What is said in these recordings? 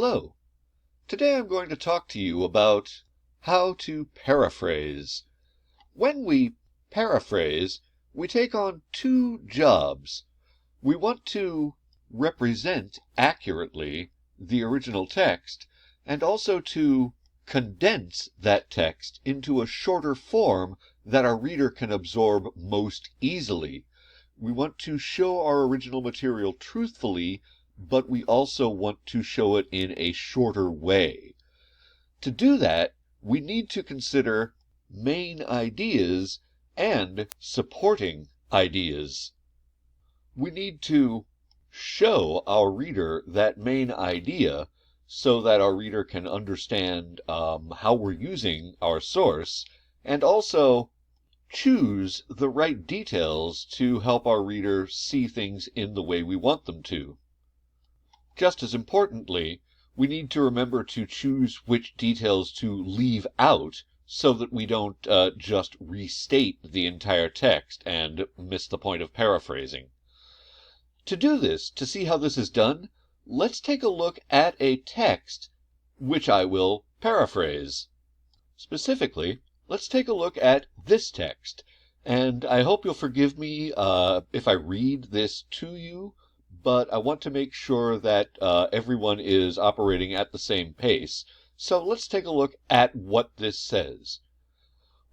Hello. Today I'm going to talk to you about how to paraphrase. When we paraphrase, we take on two jobs. We want to represent accurately the original text and also to condense that text into a shorter form that our reader can absorb most easily. We want to show our original material truthfully, but we also want to show it in a shorter way. To do that, we need to consider main ideas and supporting ideas. We need to show our reader that main idea so that our reader can understand how we're using our source, and also choose the right details to help our reader see things in the way we want them to. Just as importantly, we need to remember to choose which details to leave out so that we don't just restate the entire text and miss the point of paraphrasing. To do this, to see how this is done, let's take a look at a text which I will paraphrase. Specifically, let's take a look at this text, and I hope you'll forgive me if I read this to you, but I want to make sure that everyone is operating at the same pace. So let's take a look at what this says.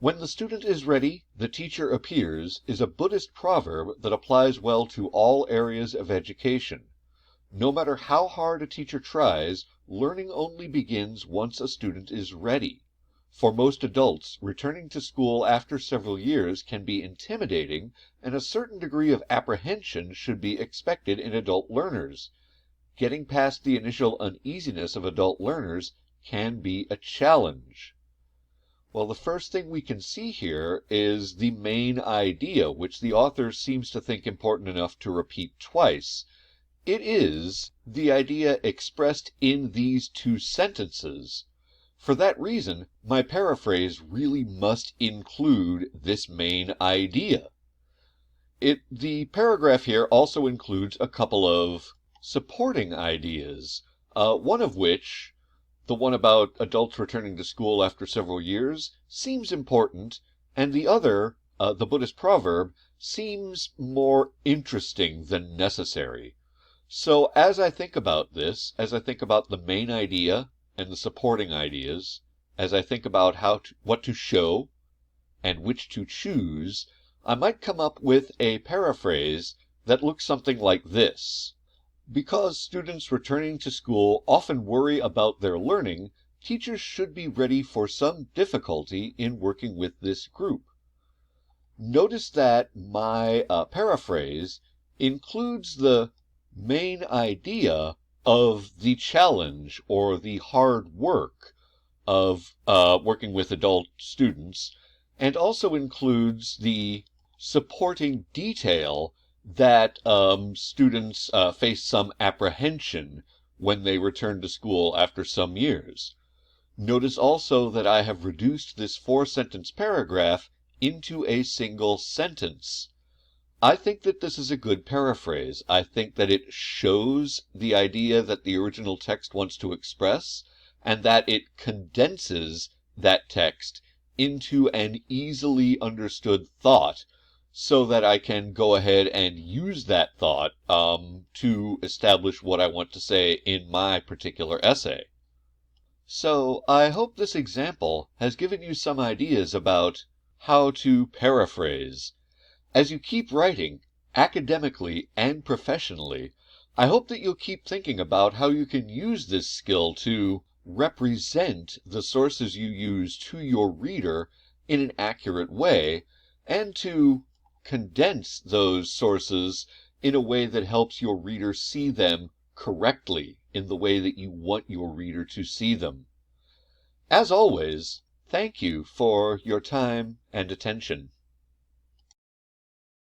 When the student is ready, the teacher appears is a Buddhist proverb that applies well to all areas of education. No matter how hard a teacher tries, learning only begins once a student is ready. For most adults, returning to school after several years can be intimidating, and a certain degree of apprehension should be expected in adult learners. Getting past the initial uneasiness of adult learners can be a challenge. Well, the first thing we can see here is the main idea, which the author seems to think important enough to repeat twice. It is the idea expressed in these two sentences. For that reason, my paraphrase really must include this main idea. The paragraph here also includes a couple of supporting ideas, one of which, the one about adults returning to school after several years, seems important, and the other, the Buddhist proverb, seems more interesting than necessary. So as I think about this, as I think about the main idea and the supporting ideas, as I think about what to show and which to choose, I might come up with a paraphrase that looks something like this. Because students returning to school often worry about their learning, teachers should be ready for some difficulty in working with this group. Notice that my paraphrase includes the main idea of the challenge or the hard work of working with adult students, and also includes the supporting detail that students face some apprehension when they return to school after some years. Notice also that I have reduced this four-sentence paragraph into a single sentence. I think that this is a good paraphrase. I think that it shows the idea that the original text wants to express, and that it condenses that text into an easily understood thought, so that I can go ahead and use that thought to establish what I want to say in my particular essay. So I hope this example has given you some ideas about how to paraphrase. As you keep writing, academically and professionally, I hope that you'll keep thinking about how you can use this skill to represent the sources you use to your reader in an accurate way, and to condense those sources in a way that helps your reader see them correctly, in the way that you want your reader to see them. As always, thank you for your time and attention.